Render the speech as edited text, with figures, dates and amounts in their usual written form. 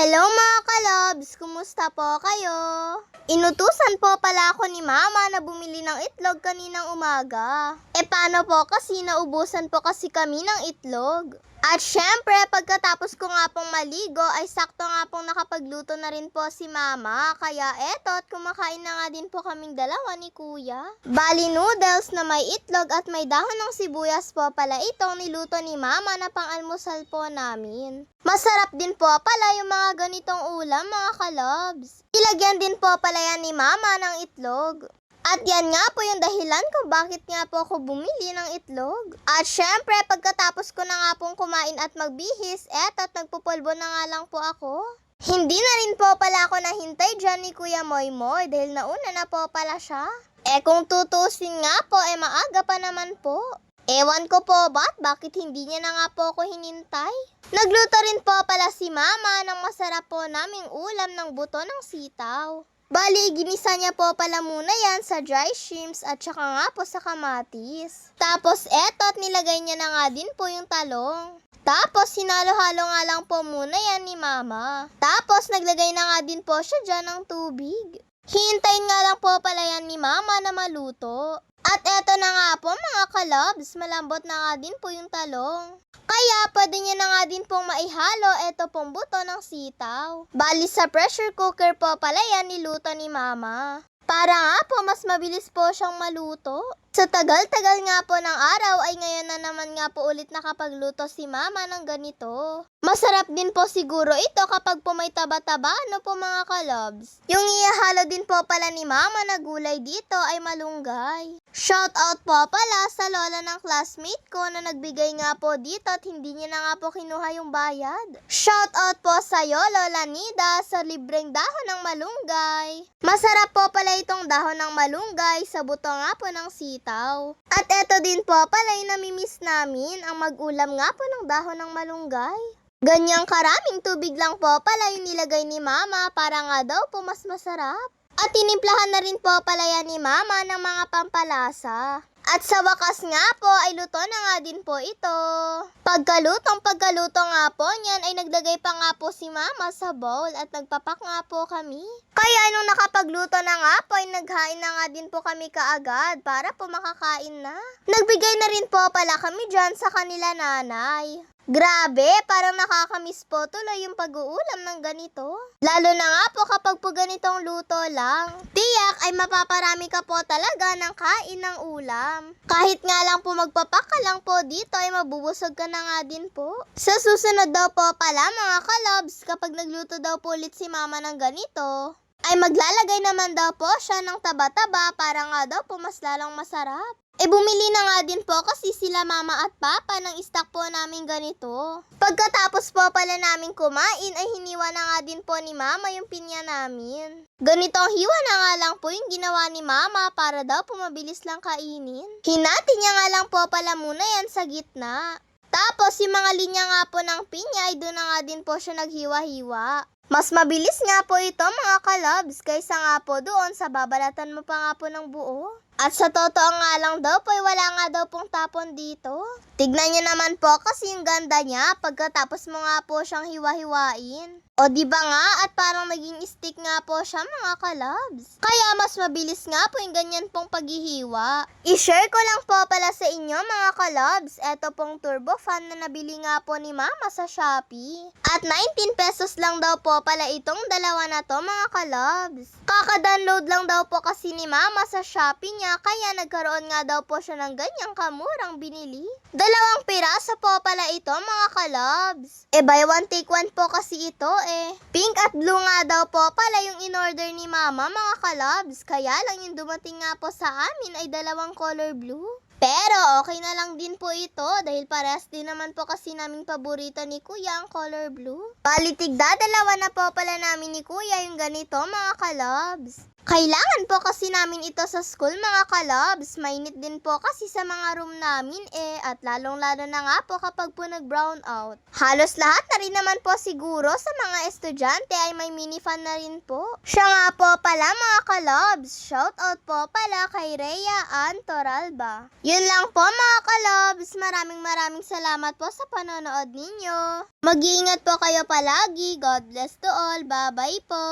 Hello mga kalobs! Kumusta po kayo? Inutusan po pala ako ni Mama na bumili ng itlog kaninang umaga. Paano po kasi naubusan po kasi kami ng itlog? At syempre, pagkatapos ko nga pong maligo ay sakto nga pong nakapagluto na rin po si Mama. Kaya at kumakain na nga din po kaming dalawa ni Kuya. Bali noodles na may itlog at may dahon ng sibuyas po pala itong niluto ni Mama na pang-almusal po namin. Masarap din po pala yung mga ganitong ulam mga kalobs. Ilagyan din po pala yan ni Mama ng itlog. At yan nga po yung dahilan kung bakit nga po ako bumili ng itlog. At syempre, pagkatapos ko na nga pong kumain at magbihis, at nagpupulbo na nga lang po ako. Hindi na rin po pala ako nahintay dyan ni Kuya Moymoy dahil nauna na po pala siya. Kung tutusin nga po, maaga pa naman po. Ewan ko po bakit hindi niya na nga po ako hinintay. Nagluto rin po pala si Mama ng masarap po naming ulam ng buto ng sitaw. Bali, ginisa niya po pala muna yan sa dry shrimps at saka nga po sa kamatis. Tapos nilagay niya na nga din po yung talong. Tapos, sinalo-halo nga lang po muna yan ni Mama. Tapos, naglagay na nga din po siya dyan ng tubig. Hihintayin nga lang po pala yan ni Mama na maluto. At eto na nga po mga kalobs, malambot na nga din po yung talong. Kaya pwede niya na nga din pong maihalo eto pong buto ng sitaw. Bali sa pressure cooker po pala yan niluto ni Mama. Para nga po mas mabilis po siyang maluto. Sa tagal-tagal nga po ng araw ay ngayon na naman nga po ulit nakapagluto si Mama ng ganito. Masarap din po siguro ito kapag po may taba-taba, ano po mga kalobs. Yung ihahalo din po pala ni Mama na gulay dito ay malunggay. Shout out po pala sa lola ng classmate ko na nagbigay nga po dito at hindi niya na nga po kinuha yung bayad. Shout out po sa iyo Lola Nida sa libreng dahon ng malunggay. Masarap po pala itong dahon ng malunggay sa buto nga po ng sitaw. At eto din po pala yung namimiss namin ang mag-ulam nga po ng dahon ng malunggay. Ganyang karaming tubig lang po pala yung nilagay ni Mama para nga daw po mas masarap. At tinimplahan na rin po pala yan ni Mama ng mga pampalasa. At sa wakas nga po ay luto na nga din po ito. Pagkaluto nga po niyan ay naglagay pa nga po si Mama sa bowl at nagpapak nga po kami. Kaya nung nakapagluto na nga po ay naghain na nga din po kami kaagad para po makakain na. Nagbigay na rin po pala kami dyan sa kanila nanay. Grabe, parang nakakamiss po tuloy yung pag-uulam ng ganito. Lalo na nga po kapag po ganitong luto lang. Tiyak ay mapaparami ka po talaga ng kain ng ulam. Kahit nga lang po magpapaka lang po dito ay mabubusog ka na nga din po. Sa susunod daw po pala mga kalobs, kapag nagluto daw po ulit si Mama ng ganito, ay maglalagay naman daw po siya ng taba-taba para nga daw po mas lalong masarap. Bumili na nga din po kasi sila Mama at Papa ng stock po namin ganito. Pagkatapos po pala namin kumain ay hiniwa na nga din po ni Mama yung pinya namin. Ganitong hiwa na nga lang po yung ginawa ni Mama para daw po mabilis lang kainin. Hinati niya nga lang po pala muna yan sa gitna. Tapos yung mga linya nga po ng pinya ay doon na nga din po siya naghiwa-hiwa. Mas mabilis nga po ito mga kalobs kaysa nga po doon sa babalatan mo pa nga po ng buo. At sa totoo nga lang daw po, wala nga daw pong tapon dito. Tignan niyo naman po kasi yung ganda niya pagkatapos mo nga po siyang hiwa-hiwain. O diba nga at parang naging stick nga po siya mga kalobs. Kaya mas mabilis nga po yung ganyan pong paghihiwa. I-share ko lang po pala sa inyo mga kalobs. Ito pong turbo fan na nabili nga po ni Mama sa Shopee. At 19 pesos lang daw po pala itong dalawa na to mga kalobs. Kaka-download lang daw po kasi ni Mama sa Shopee niya kaya nagkaroon nga daw po siya ng ganyang kamurang binili. Dalawang piraso po pala ito mga kalobs. Buy one take one po kasi ito Pink at blue nga daw po pala yung in-order ni Mama mga kalobs. Kaya lang yung dumating nga po sa amin ay dalawang color blue. Pero okay na lang din po ito dahil parehas din naman po kasi naming paborito ni Kuya ang color blue. Balitig dalawa na po pala namin ni Kuya yung ganito mga kalobs. Kailangan po kasi namin ito sa school mga kalabs. Mainit din po kasi sa mga room namin at lalong-lalo na nga po kapag po nag-brown out. Halos lahat na rin naman po siguro sa mga estudyante ay may mini fan na rin po. Siya nga po pala mga kalabs. Shout out po pala kay Rhea Ann Toralba. Yun lang po mga kalabs. Maraming salamat po sa panonood ninyo. Mag-iingat po kayo palagi. God bless to all. Bye-bye po.